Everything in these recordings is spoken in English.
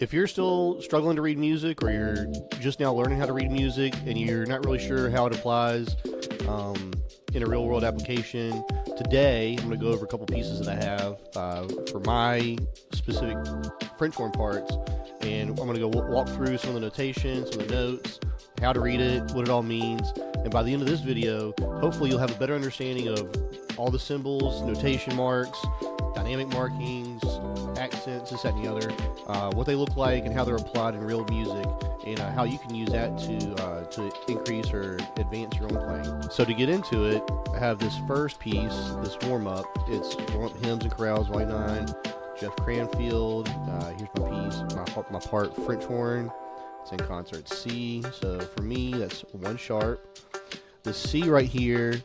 If you're still struggling to read music, or you're just now learning how to read music and you're not really sure how it applies in a real world application, today I'm going to go over a couple pieces that I have for my specific French horn parts, and I'm going to go walk through some of the notation, some of the notes, how to read it, what it all means. And by the end of this video, hopefully you'll have a better understanding of all the symbols, notation marks, dynamic markings, accents, this, that, and the other, what they look like and how they're applied in real music, and how you can use that to increase or advance your own playing. So to get into it, I have this first piece, this warm-up. It's warm-up hymns and chorales, volume 9, Jeff Cranffill. Here's my piece, my part French horn. It's in concert C. So for me, that's 1 sharp. The C right here,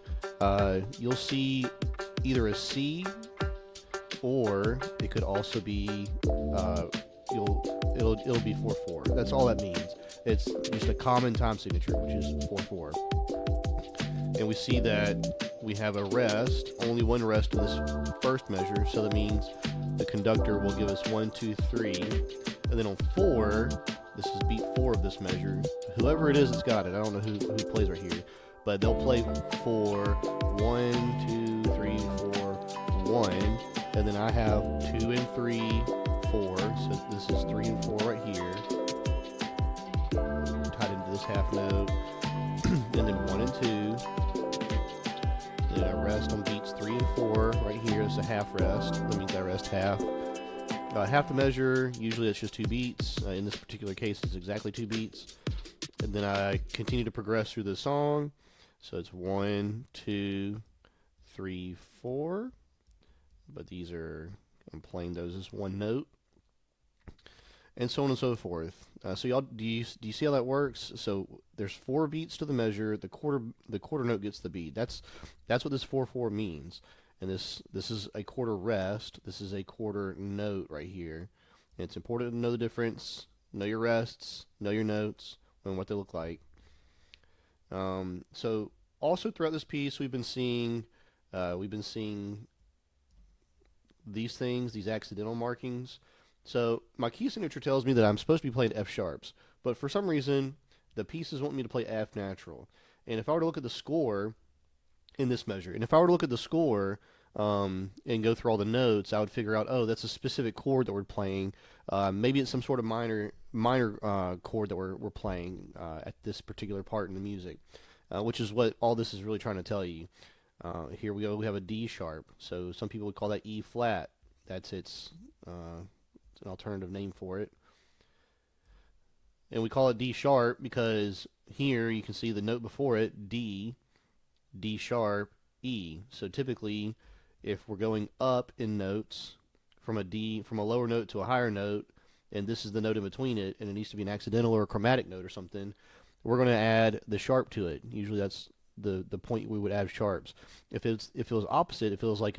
you'll see either a C, or it could also be it'll be 4/4. That's all that means. It's just a common time signature, which is 4/4. And we see that we have a rest, only one rest in this first measure, so that means the conductor will give us 1, 2, 3, and then on 4, this is beat 4 of this measure. Whoever it is that's got it, I don't know who plays right here, but they'll play 4, 1, 2, 3, 4, 1, and then I have 2 and 3, 4. So this is 3 and 4 right here, tied into this half note, and then 1 and 2. Then I rest on beats 3 and 4 right here. It's a half rest. That means I rest half. Half the measure, usually it's just 2 beats. In this particular case, it's exactly 2 beats. And then I continue to progress through the song. So it's 1, 2, 3, 4. But these are, I'm playing those as one note. And so on and so forth. So y'all, do you see how that works? So there's 4 beats to the measure. The quarter note gets the beat. That's what this 4/4 means. And this is a quarter rest. This is a quarter note right here. And it's important to know the difference, know your rests, know your notes, and what they look like. So also throughout this piece, we've been seeing these things, these accidental markings. So my key signature tells me that I'm supposed to be playing F sharps, but for some reason the pieces want me to play F natural. And if I were to look at the score in this measure, and if I were to look at the score and go through all the notes, I would figure out, oh, that's a specific chord that we're playing. Maybe it's some sort of minor chord that we're playing at this particular part in the music, which is what all this is really trying to tell you. Here we go. We have a D sharp. So some people would call that E flat. That's it's an alternative name for it. And we call it D sharp because here you can see the note before it, D, D sharp, E. So typically, if we're going up in notes from a lower note to a higher note, and this is the note in between it, and it needs to be an accidental or a chromatic note or something, we're going to add the sharp to it. Usually that's the point we would add sharps. If it was opposite, it feels like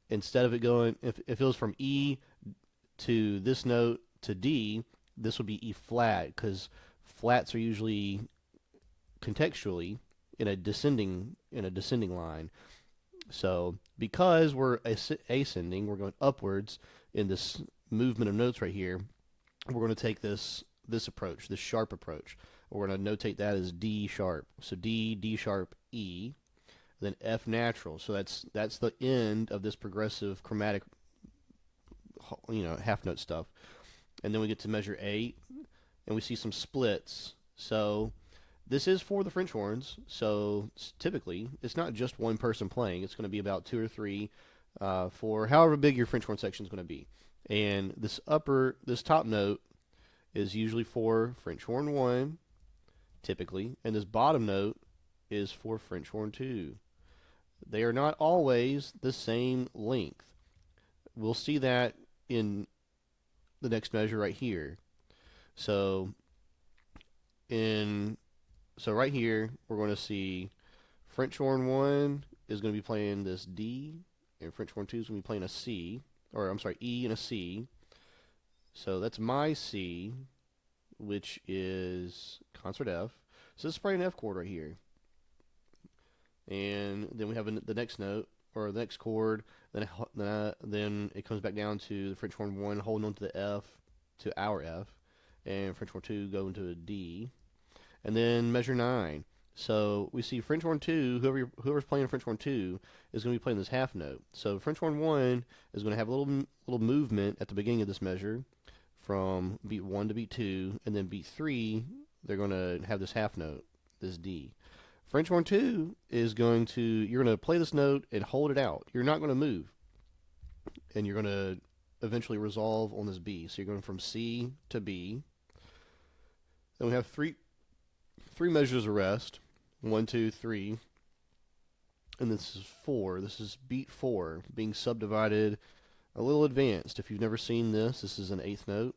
instead of it going, if it feels from E to this note to D, this would be E flat, because flats are usually contextually in a descending line. So because we're ascending, we're going upwards in this movement of notes right here, we're going to take this approach, this sharp approach. We're going to notate that as D sharp. So D, D sharp, E, then F natural. So that's the end of this progressive chromatic, half note stuff. And then we get to measure 8, and we see some splits. So this is for the French horns, so typically it's not just one person playing. It's going to be about 2 or 3 for however big your French horn section is going to be. And this top note is usually for French horn 1, typically, and this bottom note is for French horn 2. They are not always the same length. We'll see that in the next measure right here. So right here, we're going to see French horn 1 is going to be playing this D, and French horn 2 is going to be playing a C, or I'm sorry, E and a C. So that's my C, which is concert F. So this is probably an F chord right here. And then we have the next note, or the next chord. Then it comes back down to the French horn 1, holding on to the F, to our F, and French horn 2 go into a D, and then measure 9. So we see French horn 2, whoever's playing French horn 2 is going to be playing this half note. So French horn 1 is going to have a little movement at the beginning of this measure from beat 1 to beat 2, and then beat 3, they're going to have this half note, this D. French horn 2 is you're going to play this note and hold it out. You're not going to move. And you're going to eventually resolve on this B. So you're going from C to B. Then we have three measures of rest. 1, 2, 3. And this is 4. This is beat 4 being subdivided a little advanced. If you've never seen this is an 8th note.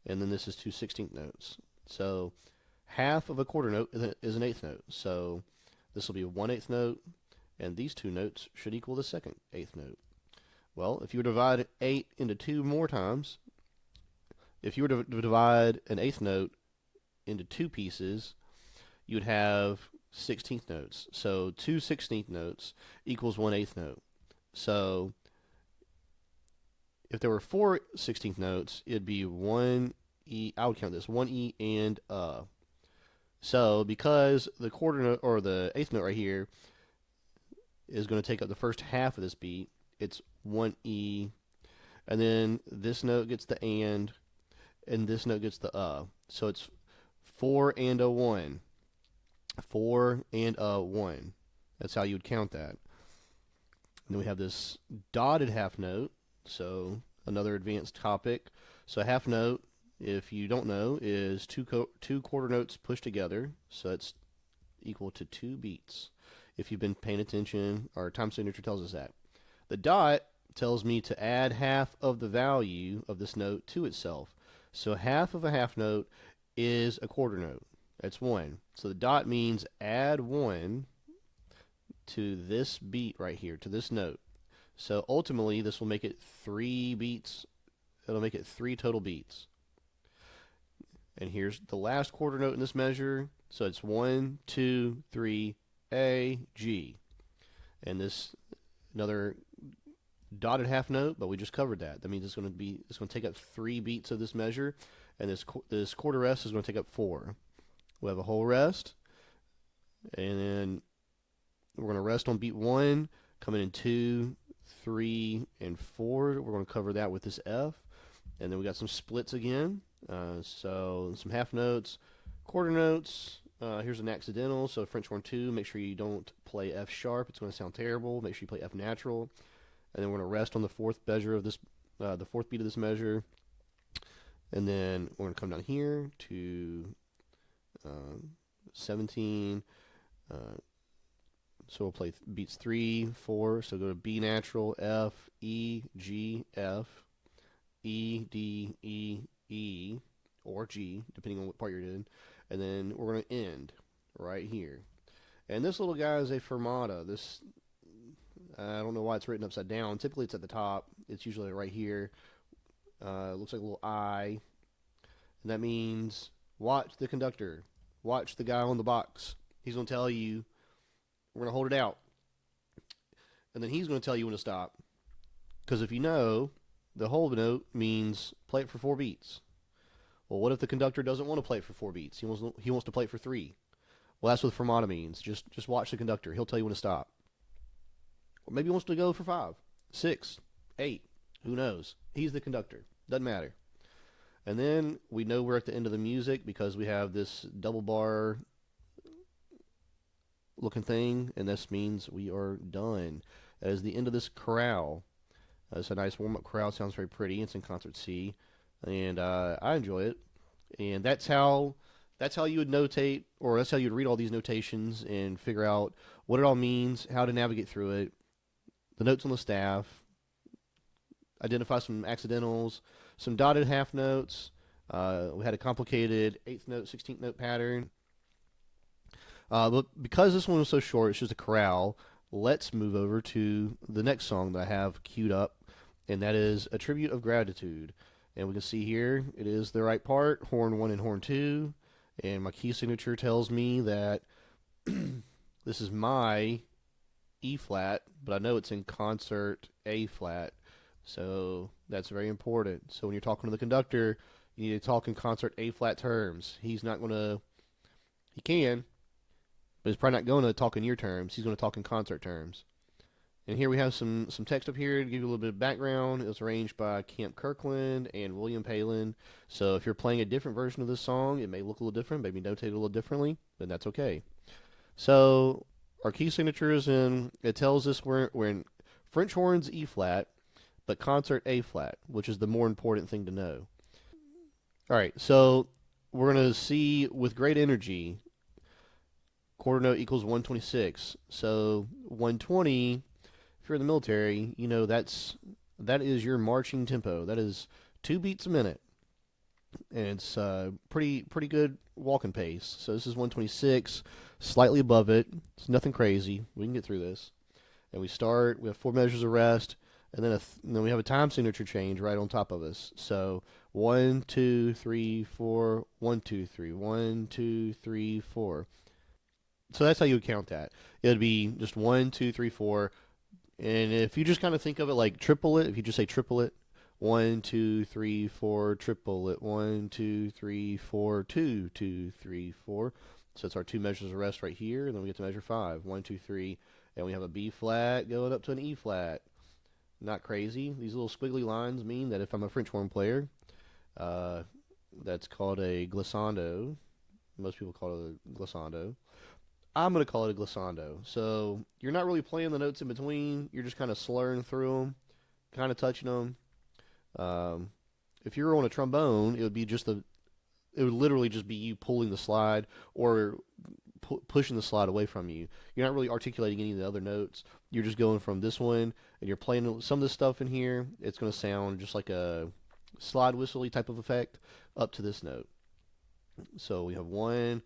And then this is 2 16th notes. So half of a quarter note is an 8th note. So this will be a 1/8 note. And these two notes should equal the second 8th note. Well, if you were to divide 8 into 2 more times, if you were to divide an 8th note into 2 pieces, you would have 16th notes. So 2 16th notes equals 1/8 note. So if there were 4 16th notes, it'd be 1 E. I would count this 1 E and So because the quarter note or the 8th note right here is going to take up the first half of this beat, it's 1 E, and then this note gets the and this note gets the So it's 4 and a 1. 4 and a 1. That's how you would count that. And then we have this dotted half note, so another advanced topic. So a half note, if you don't know, is two quarter notes pushed together, so it's equal to 2 beats. If you've been paying attention, our time signature tells us that. The dot tells me to add half of the value of this note to itself. So half of a half note is a quarter note. That's 1. So the dot means add 1 to this beat right here, to this note. So ultimately, this will make it 3 beats. It'll make it 3 total beats. And here's the last quarter note in this measure. So it's 1, 2, 3, A, G. And this, another dotted half note, but we just covered that. That means it's going to take up 3 beats of this measure, and this quarter rest is going to take up 4. We have a whole rest, and then we're going to rest on beat 1, coming in 2, 3, and 4. We're going to cover that with this F, and then we got some splits again. So some half notes, quarter notes. Here's an accidental. So French horn 2. Make sure you don't play F sharp. It's going to sound terrible. Make sure you play F natural. And then we're going to rest on the 4th measure of this, the 4th beat of this measure. And then we're going to come down here to 17. So we'll play beats 3, 4. So go to B natural, F, E, G, F, E, D, E, E, or G, depending on what part you're in. And then we're going to end right here. And this little guy is a fermata. This, I don't know why it's written upside down. Typically it's at the top. It's usually right here. It looks like a little I. And that means watch the conductor. Watch the guy on the box. He's going to tell you, we're going to hold it out. And then he's going to tell you when to stop. Because if you know, the hold note means play it for 4 beats. Well, what if the conductor doesn't want to play it for 4 beats? He wants to play it for 3. Well, that's what fermata means. Just watch the conductor. He'll tell you when to stop. Or maybe he wants to go for 5, 6, 8. Who knows? He's the conductor. Doesn't matter. And then we know we're at the end of the music because we have this double bar looking thing, and this means we are done. That is the end of this chorale. It's a nice warm-up chorale. Sounds very pretty. It's in concert C, and I enjoy it. And that's how you would notate, or that's how you'd read all these notations and figure out what it all means, how to navigate through it, the notes on the staff, identify some accidentals, some dotted half notes. We had a complicated 8th note, 16th note pattern. But because this one was so short, it's just a chorale, let's move over to the next song that I have queued up, and that is A Tribute of Gratitude. And we can see here, it is the right part, horn 1 and horn 2, and my key signature tells me that this is my E flat, but I know it's in concert A flat, So that's very important. So when you're talking to the conductor, you need to talk in concert A flat terms. He's not going to, he can, but he's probably not going to talk in your terms. He's going to talk in concert terms. And here we have some text up here to give you a little bit of background. It was arranged by Camp Kirkland and William Palen. So if you're playing a different version of this song, it may look a little different, maybe notate a little differently, but that's okay. So our key signature is in, it tells us we're in French horns E flat, but concert A flat, which is the more important thing to know. All right, so we're going to see with great energy, quarter note equals 126. So 120, if you're in the military, you know that is your marching tempo. That is 2 beats a minute, and it's pretty good walking pace. So this is 126, slightly above it. It's nothing crazy. We can get through this. And we start. We have 4 measures of rest, and then we have a time signature change right on top of us. So 1, 2, 3, 4, 1, 2, 3, 1, 2, 3, 4. So that's how you would count that. It would be just 1, 2, 3, 4. And if you just kind of think of it like triple it, if you just say triple it, 1, 2, 3, 4, triple it, 1, 2, 3, 4, 2, 2, 3, 4. So it's our 2 measures of rest right here, and then we get to measure 5. 1, 2, 3, and we have a B flat going up to an E flat. Not crazy. These little squiggly lines mean that if I'm a French horn player, that's called a glissando. Most people call it a glissando. I'm going to call it a glissando. So you're not really playing the notes in between. You're just kind of slurring through them, kind of touching them. If you're on a trombone, it would be it would literally just be you pulling the slide or pushing the slide away from you. You're not really articulating any of the other notes. You're just going from this one, and you're playing some of this stuff in here. It's going to sound just like a slide whistle type of effect up to this note. So we have 1,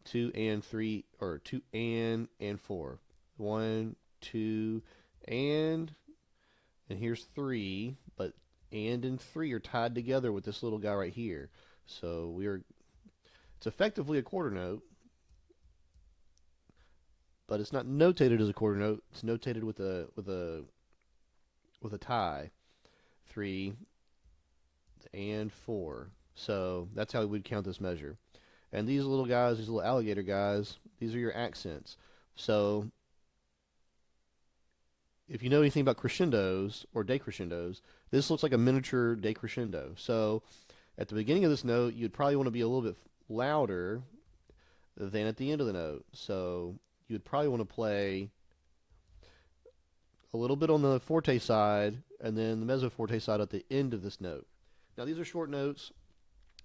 2, and 3, or 2 and 4. 1, 2, and here's 3, but and 3 are tied together with this little guy right here. So it's effectively a quarter note, but it's not notated as a quarter note. It's notated with a tie. 3 and 4. So that's how we would count this measure. And these little guys, these little alligator guys, these are your accents. So if you know anything about crescendos or decrescendos, this looks like a miniature decrescendo. So at the beginning of this note, you'd probably want to be a little bit louder than at the end of the note. So you'd probably want to play a little bit on the forte side and then the mezzo forte side at the end of this note. Now these are short notes,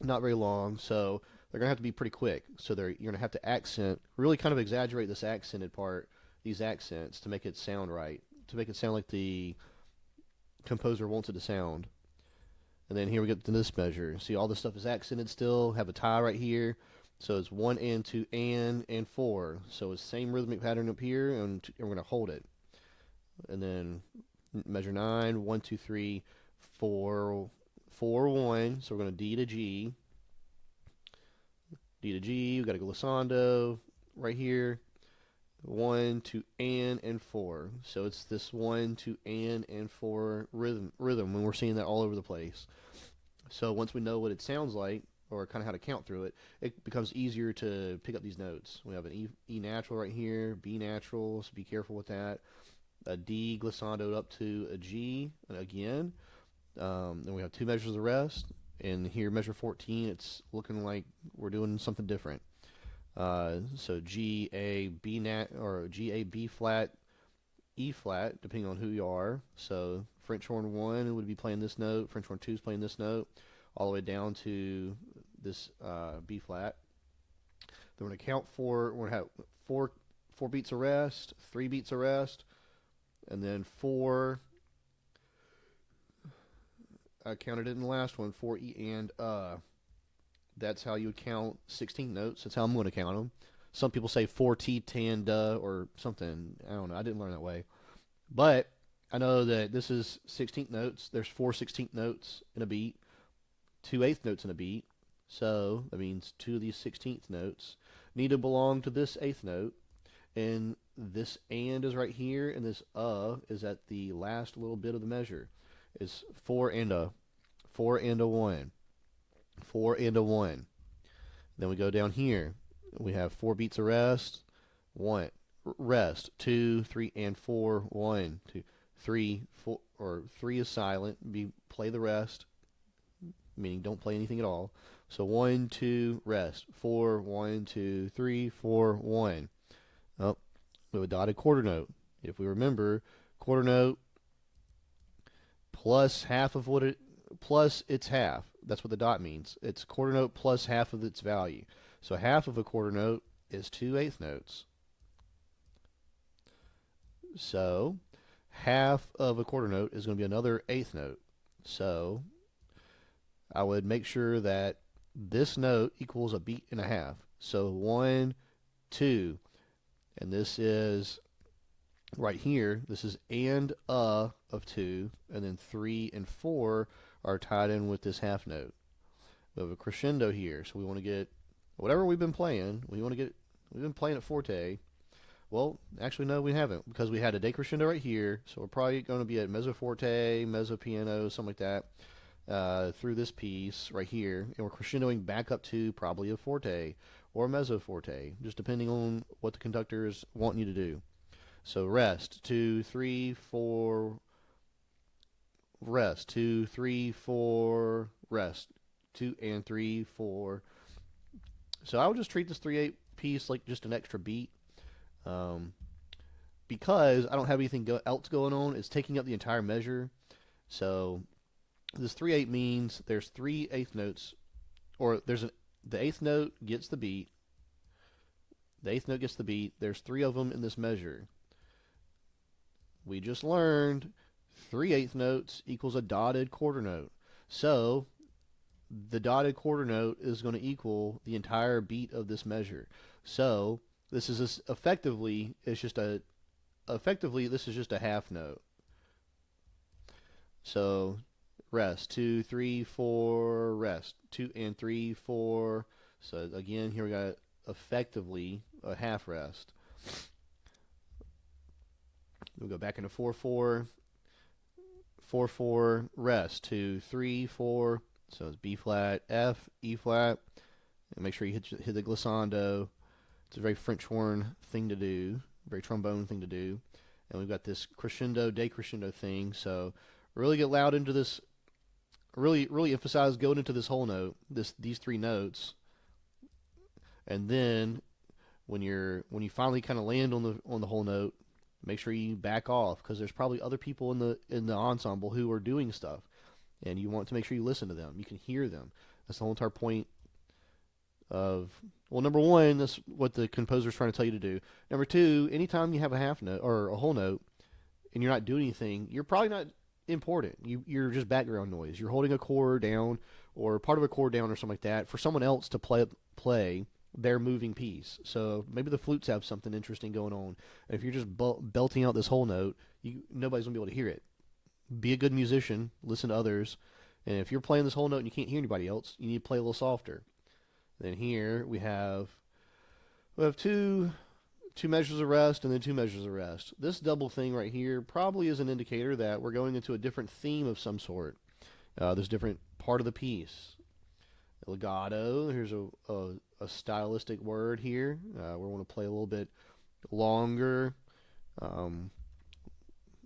not very long, so they're going to have to be pretty quick. So you're going to have to accent, really kind of exaggerate this accented part, these accents, to make it sound right, to make it sound like the composer wants it to sound. And then here we get to this measure. See, all this stuff is accented still, have a tie right here. So it's 1 and 2 and 4. So it's the same rhythmic pattern up here, and we're going to hold it. And then measure 9, 1, 2, 3, 4, 4, 1. So we're going to D to G. D to G, we got a glissando right here. 1, 2, and 4. So it's this 1, 2, and 4 rhythm when we're seeing that all over the place. So once we know what it sounds like, or kind of how to count through it, it becomes easier to pick up these notes. We have an E natural right here, B natural, so be careful with that. A D glissando up to a G again. Then we have 2 measures of rest, and here measure 14, it's looking like we're doing something different. So G A B or G A B flat, E flat, depending on who you are. So French horn 1 would be playing this note, French horn 2 is playing this note, all the way down to this B flat. Then we're going to count we're going to have 4 beats of rest, 3 beats of rest, and then 4. I counted it in the last one, 4 E and That's how you would count 16 notes. That's how I'm going to count them. Some people say 4T, 10, duh, or something. I don't know. I didn't learn that way. But I know that this is 16th notes. There's 4 16th notes in a beat, 2 eighth notes in a beat. So that means 2 of these 16th notes need to belong to this 8th note. And this and is right here, and this is at the last little bit of the measure. is 4 and a 1, 4 and a 1. Then we go down here. We have 4 beats of rest, 1 rest, 2, 3, and 4, 1, 2, 3, 4, or 3 is silent. Play the rest, meaning don't play anything at all. So 1, 2, rest, 4, 1, 2, 3, 4, 1. Oh, we have a dotted quarter note. If we remember, quarter note plus half of what it plus its half. That's what the dot means. It's quarter note plus half of its value. So half of a quarter note is 2/8 notes. So half of a quarter note is going to be another eighth note. So I would make sure that this note equals a beat and a half. So 1, 2, and this is right here. This is and of 2, and then 3 and 4 are tied in with this half note. We have a crescendo here, so we want to get whatever we've been playing. We've been playing at forte. Well, actually, no, we haven't, because we had a decrescendo right here, so we're probably going to be at mezzo forte, mezzo piano, something like that, through this piece right here, and we're crescendoing back up to probably a forte or mezzo forte, just depending on what the conductor is wanting you to do. So rest, 2, 3, 4, rest, 2, 3, 4, rest, 2 and 3, 4. So I would just treat this 3/8 piece like just an extra beat. Because I don't have anything else going on, it's taking up the entire measure. So this 3/8 means there's 3 eighth notes, or the eighth note gets the beat. The eighth note gets the beat. There's 3 of them in this measure. We just learned 3/8 notes equals a dotted quarter note. So the dotted quarter note is going to equal the entire beat of this measure. So this is effectively this is just a half note. So rest, 2, 3, 4, rest, 2 and 3, 4. So again, here we got effectively a half rest. We'll go back into 4, 4, 4, 4, rest, 2, 3, 4. So it's B flat, F, E flat, and make sure you hit the glissando. It's a very French horn thing to do, very trombone thing to do. And we've got this crescendo, decrescendo thing. So really get loud into this. Really emphasize going into this whole note, these 3 notes, and then when you finally kind of land on the whole note, make sure you back off, because there's probably other people in the ensemble who are doing stuff, and you want to make sure you listen to them. You can hear them. That's the whole entire point of, well, number one, that's what the composer's trying to tell you to do. Number two, anytime you have a half note or a whole note and you're not doing anything, you're probably not important. You're just background noise. You're holding a chord down or part of a chord down or something like that for someone else to play their moving piece. So maybe the flutes have something interesting going on. And if you're just belting out this whole note, nobody's going to be able to hear it. Be a good musician. Listen to others. And if you're playing this whole note and you can't hear anybody else, you need to play a little softer. Then here we have two measures of rest and then 2 measures of rest. This double thing right here probably is an indicator that we're going into a different theme of some sort. There's a different part of the piece. Legato, here's a stylistic word here. We want to play a little bit longer. I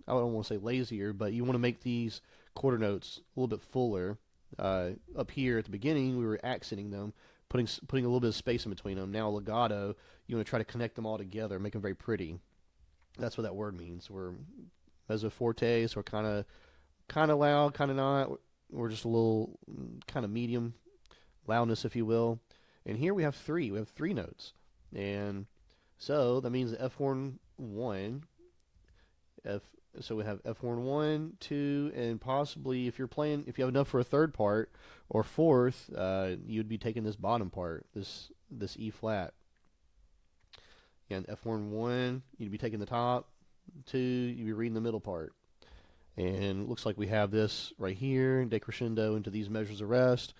don't want to say lazier, but you want to make these quarter notes a little bit fuller. Up here at the beginning, we were accenting them, putting a little bit of space in between them. Now legato, you want to try to connect them all together, make them very pretty. That's what that word means. We're mezzo forte, so we're kind of loud, kind of not. We're just a little kind of medium loudness, if you will. And here we have 3. We have 3 notes, and so that means the F horn 1, So we have F horn 1, 2, and possibly if you have enough for a third part or fourth, you'd be taking this bottom part, this E flat. And F horn 1, you'd be taking the top. 2, you'd be reading the middle part. And it looks like we have this right here, decrescendo into these measures of rest.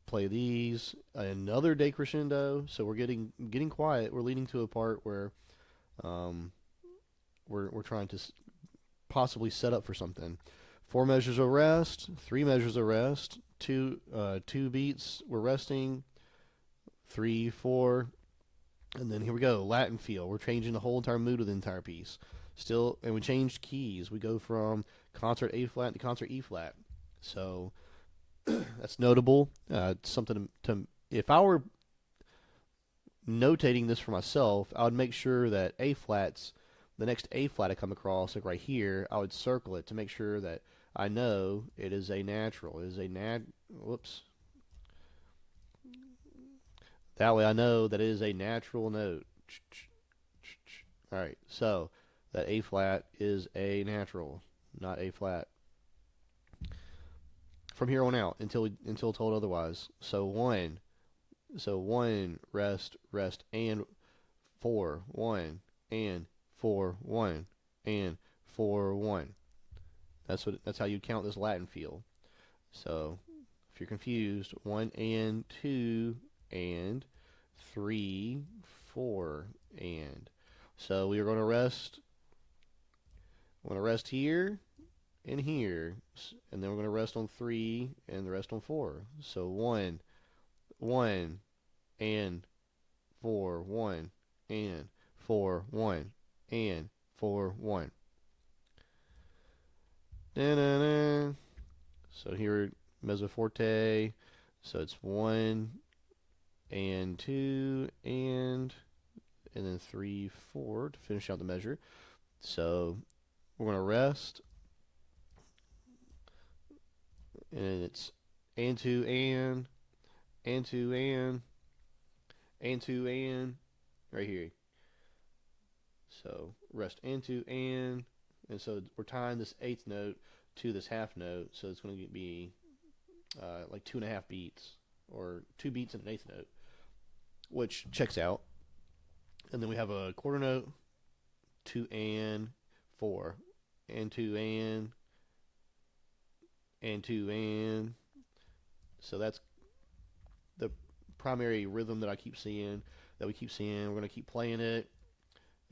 Play these, another decrescendo. So we're getting quiet. We're leading to a part where we're trying to possibly set up for something. 4 measures of rest, 3 measures of rest, 2 beats we're resting, 3, 4, and then here we go, Latin feel. We're changing the whole entire mood of the entire piece. Still, and we changed keys. We go from concert A flat to concert E flat. So that's notable. Something to if I were notating this for myself, I would make sure that A flats, the next A flat I come across, like right here, I would circle it to make sure that I know it is a natural. It is a whoops. That way I know that it is a natural note. Alright, so that A flat is a natural, not A flat. From here on out until told otherwise. So 1, rest, rest, and 4, 1, and 4, 1, and 4, 1. That's how you count this Latin feel. So if you're confused, 1 and 2 and 3, 4 and. So we are going to rest. We're going to rest here and here, and then we're going to rest on 3 and the rest on 4. So 1, 1, and 4, 1, and 4, 1, and 4, 1. Da-da-da. So here, mezzo forte. So it's 1 and 2 and then 3, 4 to finish out the measure. So we're going to rest, and it's and 2 and 2 and 2 and right here. So rest and 2 and so we're tying this 8th note to this half note, so it's going to be like 2.5 beats, or 2 beats and an 8th note, which checks out. And then we have a quarter note, 2 and 4, and 2 and 2 and. So that's the primary rhythm that I keep seeing, that we keep seeing. We're going to keep playing it,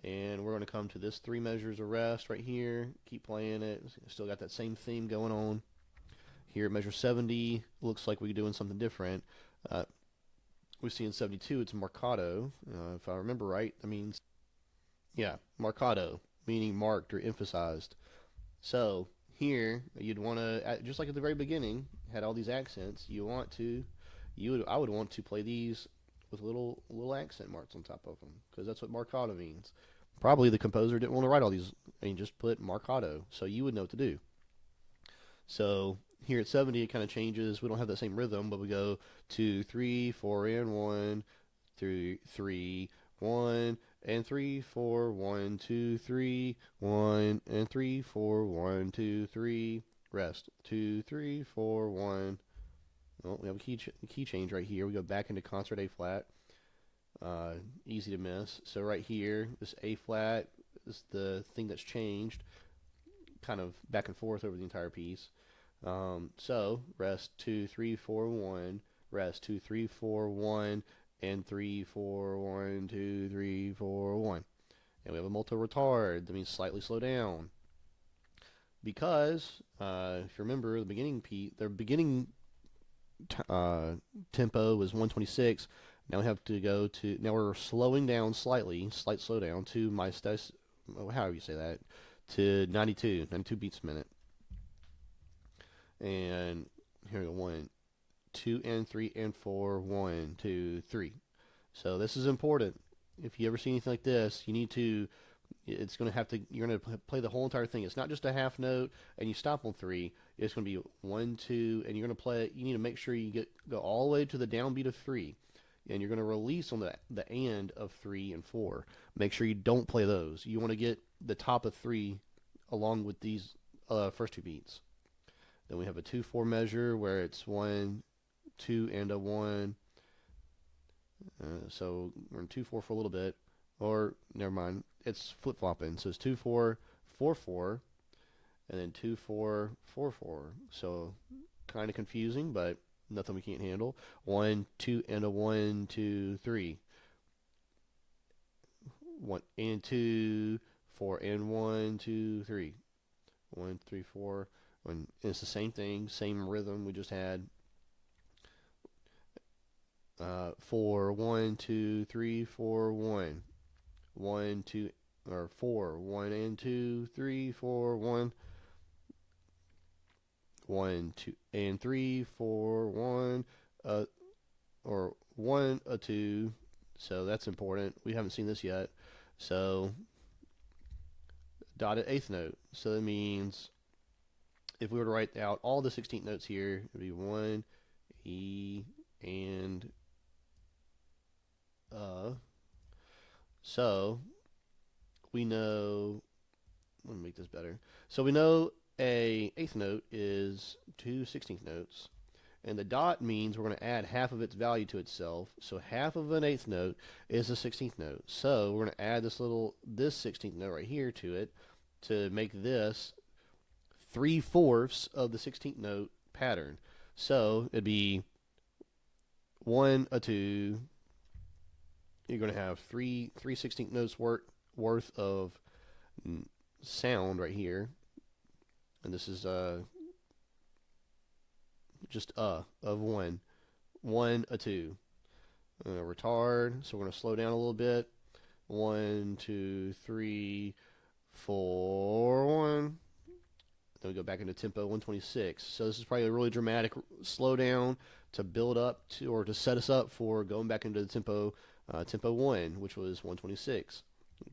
and we're going to come to this 3 measures of rest right here. Keep playing it. Still got that same theme going on. Here at measure 70, looks like we're doing something different. We see in 72 it's marcato. If I remember right, that means, yeah, marcato, meaning marked or emphasized. So here you'd want to, just like at the very beginning, had all these accents. I would want to play these with little accent marks on top of them, because that's what marcato means. Probably the composer didn't want to write all these and just put marcato, so you would know what to do. So here at 70 it kind of changes. We don't have that same rhythm, but we go 2, 3, 4 and 1, 3, 3, 1 and 3, 4, 1, 2, 3, 1 and 3, 4, 1, 2, 3, rest, 2, 3, 4, 1. Well, we have a key change right here. We go back into concert A flat. Easy to miss. So right here, this A flat is the thing that's changed, kind of back and forth over the entire piece. So rest 2, 3, 4, 1, rest 2, 3, 4, 1, and 3, 4, 1, 2, 3, 4, 1. And we have a multi retard. That means slightly slow down. Because if you remember the beginning tempo was 126. Now we have to go to, now we're slowing down slightly, slight slowdown to however you say that, to 92 beats a minute. And here we go, 1, 2 and 3 and 4, 1, 2, 3. So this is important. If you ever see anything like this, you're going to play the whole entire thing. It's not just a half note and you stop on 3. It's going to be 1, 2, and you're going to play it. You need to make sure you go all the way to the downbeat of 3. And you're going to release on the and of 3 and 4. Make sure you don't play those. You want to get the top of 3 along with these first 2 beats. Then we have a 2-4 measure where it's 1, 2, and a 1. So we're in 2-4 for a little bit. Or, never mind, it's flip-flopping. So it's 2-4, 4-4, and then 2-4, 4-4. So kind of confusing, but nothing we can't handle. 1, 2, and a 1, 2, 3. 1 and 2, 4 and 1, 2, 3. 1, 3, 4. And it's the same thing, same rhythm we just had. 4, 1, 2, 3, 4, 1. 1, 2, or 4, 1 and 2, 3, 4, 1. 1, 2 and 3, 4, 1, or 1, a 2. So that's important. We haven't seen this yet. So dotted eighth note. So that means if we were to write out all the 16th notes here, it would be 1, E, and so we know, let me make this better. So we know a eighth note is 2 16th notes, and the dot means we're going to add half of its value to itself. So half of an eighth note is a 16th note. So we're going to add this 16th note right here to it to make this 3/4 of the 16th note pattern. So it'd be 1, a 2. You're going to have 3 16th notes worth of sound right here. And this is just of 1. 1, a 2. Retard. So we're going to slow down a little bit. 1, 2, 3, 4, 1. Then we go back into tempo 126. So this is probably a really dramatic slowdown to build up to, or to set us up for going back into the tempo 1, which was 126.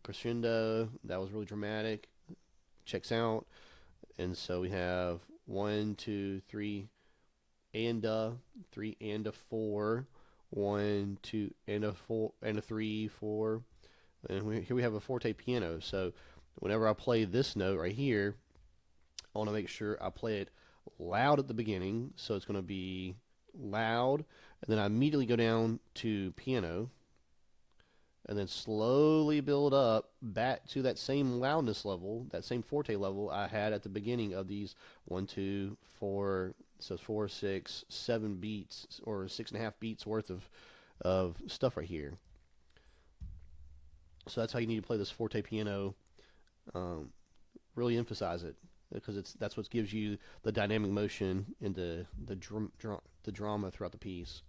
Crescendo, that was really dramatic. Checks out. And so we have 1, 2, 3, and a 3 and a 4. 1, 2, and a 4, and a 3, 4. And here we have a forte piano. So whenever I play this note right here, I want to make sure I play it loud at the beginning. So it's going to be loud, and then I immediately go down to piano, and then slowly build up back to that same loudness level, that same forte level I had at the beginning of these 1, 2, 4, so 4, 6, 7 beats, or 6.5 beats worth of stuff right here. So that's how you need to play this forte piano. Really emphasize it, because that's what gives you the dynamic motion and the drama throughout the piece.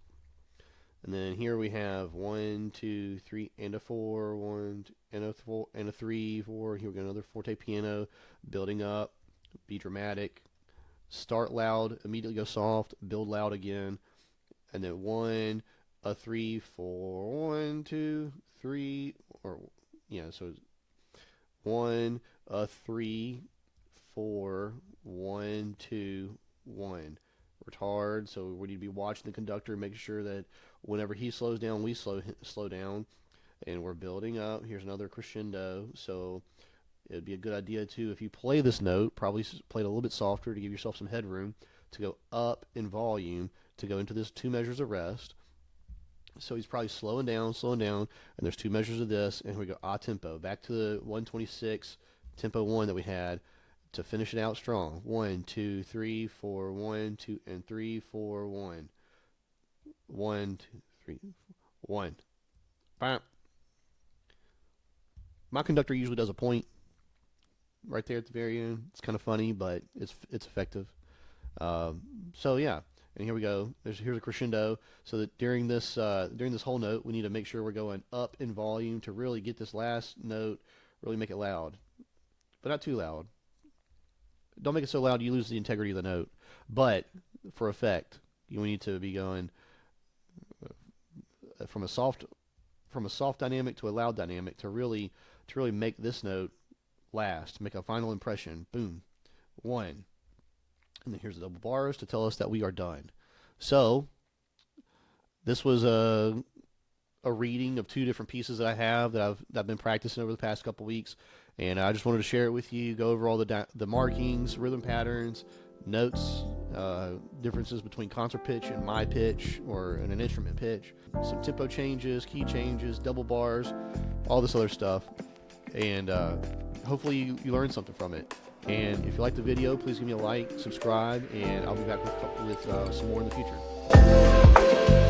And then here we have 1, 2, 3, and a 4, 1, and a 4, and a 3, 4. Here we got another forte piano, building up, be dramatic, start loud, immediately go soft, build loud again, and then 1, a 3, 4, 1, 2, 3, or so 1, a 3, 4, 1, 2, 1. Retard. So we need to be watching the conductor, making sure that whenever he slows down, we slow down, and we're building up. Here's another crescendo. So it'd be a good idea too, if you play this note, probably play it a little bit softer to give yourself some headroom to go up in volume to go into this 2 measures of rest. So he's probably slowing down, and there's 2 measures of this, and here we go a tempo back to the 126 tempo 1 that we had to finish it out strong. 1, 2, 3, 4, 1, 2, and 3, 4, 1. 1, 2, 3, 1. Bam. My conductor usually does a point right there at the very end. It's kind of funny, but it's effective. So yeah, and here we go. Here's a crescendo. So that during this whole note, we need to make sure we're going up in volume to really get this last note, really make it loud, but not too loud. Don't make it so loud you lose the integrity of the note. But for effect, you need to be going from a soft dynamic to a loud dynamic to really make this note last, make a final impression. Boom, 1, and then here's the double bars to tell us that we are done. So this was a reading of 2 different pieces that I have that I've been practicing over the past couple weeks, and I just wanted to share it with you. Go over all the markings, rhythm patterns, notes, differences between concert pitch and my pitch, or an instrument pitch, some tempo changes, key changes, double bars, all this other stuff, and hopefully you learned something from it. And if you like the video, please give me a like, subscribe, and I'll be back with some more in the future.